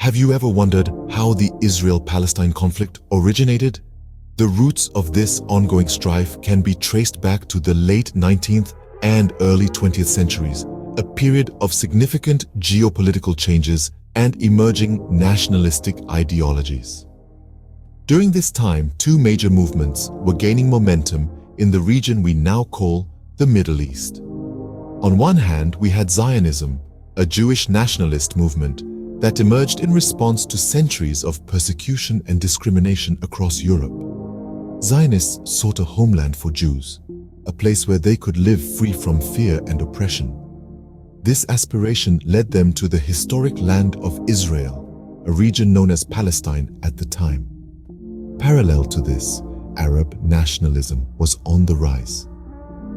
Have you ever wondered how the Israel-Palestine conflict originated? The roots of this ongoing strife can be traced back to the late 19th and early 20th centuries, a period of significant geopolitical changes and emerging nationalistic ideologies. During this time, two major movements were gaining momentum in the region we now call the Middle East. On one hand, we had Zionism, a Jewish nationalist movement that emerged in response to centuries of persecution and discrimination across Europe. Zionists sought a homeland for Jews, a place where they could live free from fear and oppression. This aspiration led them to the historic land of Israel, a region known as Palestine at the time. Parallel to this, Arab nationalism was on the rise.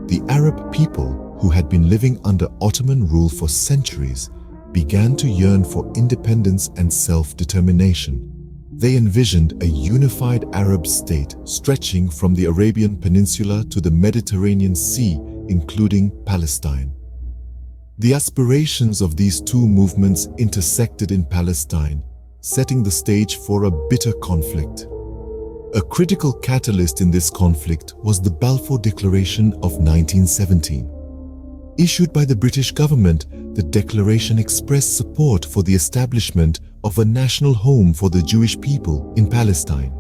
The Arab people, who had been living under Ottoman rule for centuries, began to yearn for independence and self-determination. They envisioned a unified Arab state stretching from the Arabian Peninsula to the Mediterranean Sea, including Palestine. The aspirations of these two movements intersected in Palestine, setting the stage for a bitter conflict. A critical catalyst in this conflict was the Balfour Declaration of 1917. Issued by the British government, the declaration expressed support for the establishment of a national home for the Jewish people in Palestine.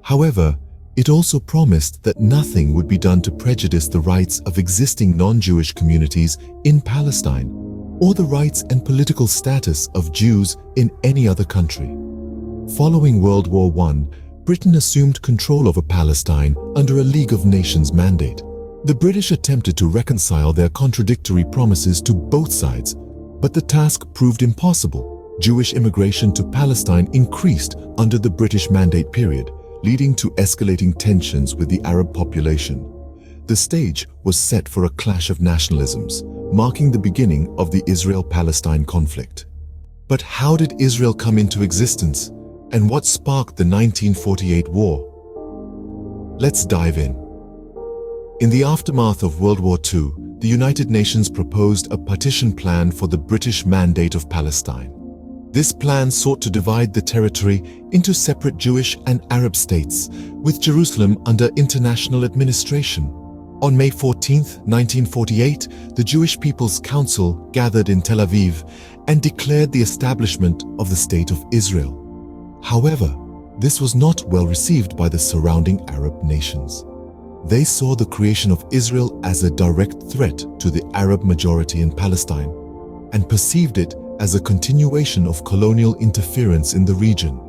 However, it also promised that nothing would be done to prejudice the rights of existing non-Jewish communities in Palestine or the rights and political status of Jews in any other country. Following World War I, Britain assumed control over Palestine under a League of Nations mandate. The British attempted to reconcile their contradictory promises to both sides, but the task proved impossible. Jewish immigration to Palestine increased under the British Mandate period, leading to escalating tensions with the Arab population. The stage was set for a clash of nationalisms, marking the beginning of the Israel-Palestine conflict. But how did Israel come into existence, and what sparked the 1948 war? Let's dive in. In the aftermath of World War II, the United Nations proposed a partition plan for the British Mandate of Palestine. This plan sought to divide the territory into separate Jewish and Arab states, with Jerusalem under international administration. On May 14, 1948, the Jewish People's Council gathered in Tel Aviv and declared the establishment of the State of Israel. However, this was not well received by the surrounding Arab nations. They saw the creation of Israel as a direct threat to the Arab majority in Palestine and perceived it as a continuation of colonial interference in the region.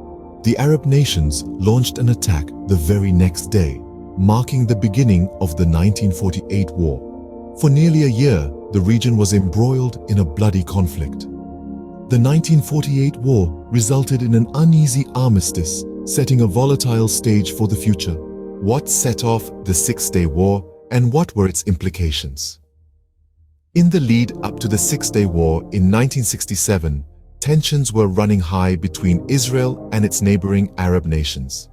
The Arab nations launched an attack the very next day, marking the beginning of the 1948 war. For nearly a year, the region was embroiled in a bloody conflict. The 1948 war resulted in an uneasy armistice, setting a volatile stage for the future. What set off the Six-Day War, and what were its implications? In the lead up to the Six-Day War in 1967, tensions were running high between Israel and its neighboring Arab nations.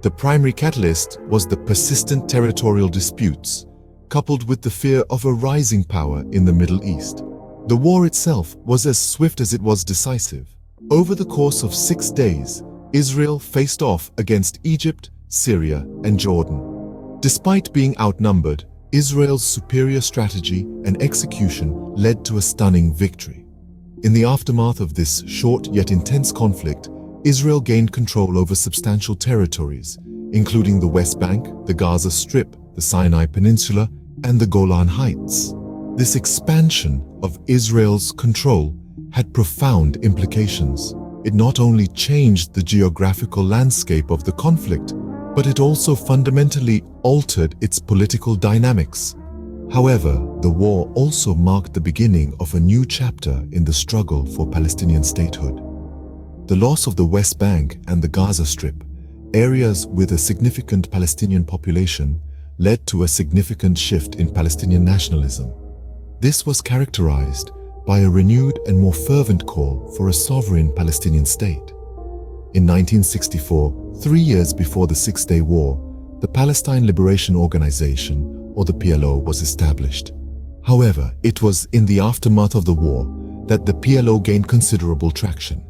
The primary catalyst was the persistent territorial disputes, coupled with the fear of a rising power in the Middle East. The war itself was as swift as it was decisive. Over the course of 6 days, Israel faced off against Egypt, Syria, and Jordan. Despite being outnumbered, Israel's superior strategy and execution led to a stunning victory. In the aftermath of this short yet intense conflict, Israel gained control over substantial territories, including the West Bank, the Gaza Strip, the Sinai Peninsula, and the Golan Heights. This expansion of Israel's control had profound implications. It not only changed the geographical landscape of the conflict, but it also fundamentally altered its political dynamics. However, the war also marked the beginning of a new chapter in the struggle for Palestinian statehood. The loss of the West Bank and the Gaza Strip, areas with a significant Palestinian population, led to a significant shift in Palestinian nationalism. This was characterized by a renewed and more fervent call for a sovereign Palestinian state. In 1964, 3 years before the Six-Day War, the Palestine Liberation Organization, or the PLO, was established. However, it was in the aftermath of the war that the PLO gained considerable traction.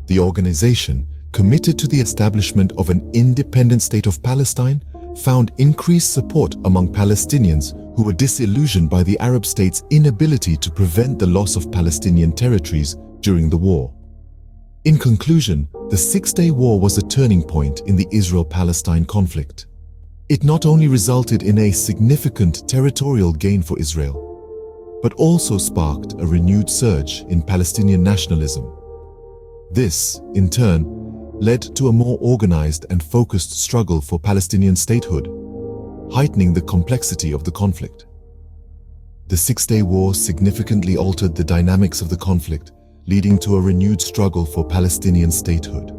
The organization, committed to the establishment of an independent state of Palestine, found increased support among Palestinians who were disillusioned by the Arab states' inability to prevent the loss of Palestinian territories during the war. In conclusion, the Six-Day War was a turning point in the Israel-Palestine conflict. It not only resulted in a significant territorial gain for Israel, but also sparked a renewed surge in Palestinian nationalism. This, in turn, led to a more organized and focused struggle for Palestinian statehood, heightening the complexity of the conflict. The Six-Day War significantly altered the dynamics of the conflict, leading to a renewed struggle for Palestinian statehood.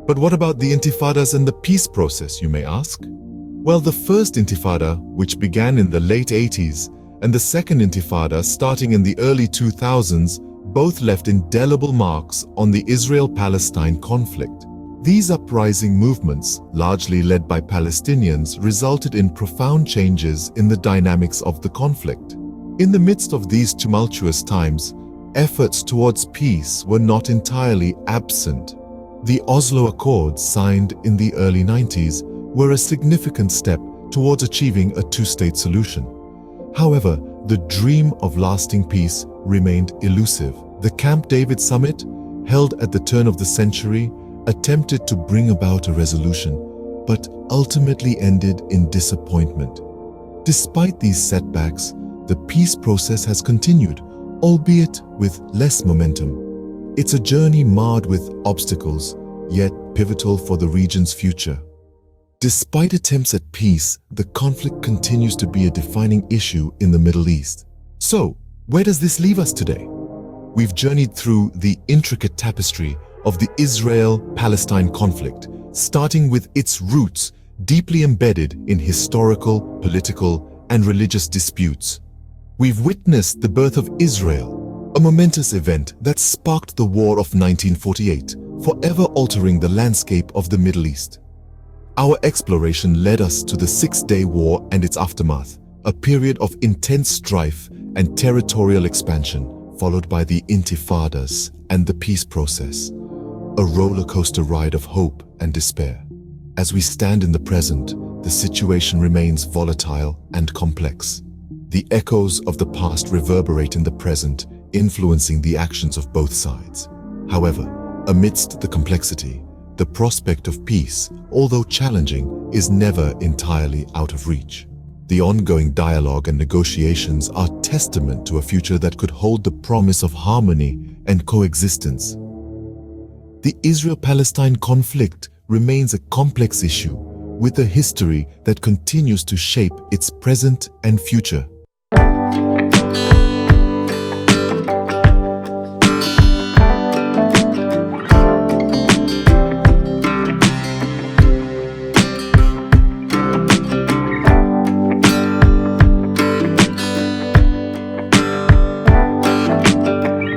But what about the intifadas and the peace process, you may ask? Well, the first intifada, which began in the late 80s, and the second intifada, starting in the early 2000s, both left indelible marks on the Israel-Palestine conflict. These uprising movements, largely led by Palestinians, resulted in profound changes in the dynamics of the conflict. In the midst of these tumultuous times, efforts towards peace were not entirely absent. The Oslo Accords, signed in the early 90s, were a significant step towards achieving a two-state solution. However, the dream of lasting peace remained elusive. The Camp David summit, held at the turn of the century, attempted to bring about a resolution, but ultimately ended in disappointment. Despite these setbacks, the peace process has continued, albeit with less momentum. It's a journey marred with obstacles, yet pivotal for the region's future. Despite attempts at peace, the conflict continues to be a defining issue in the Middle East. So, where does this leave us today? We've journeyed through the intricate tapestry of the Israel-Palestine conflict, starting with its roots deeply embedded in historical, political, and religious disputes. We've witnessed the birth of Israel, a momentous event that sparked the War of 1948, forever altering the landscape of the Middle East. Our exploration led us to the Six-Day War and its aftermath, a period of intense strife and territorial expansion, followed by the intifadas and the peace process, a roller coaster ride of hope and despair. As we stand in the present, the situation remains volatile and complex. The echoes of the past reverberate in the present, influencing the actions of both sides. However, amidst the complexity, the prospect of peace, although challenging, is never entirely out of reach. The ongoing dialogue and negotiations are testament to a future that could hold the promise of harmony and coexistence. The Israel-Palestine conflict remains a complex issue with a history that continues to shape its present and future.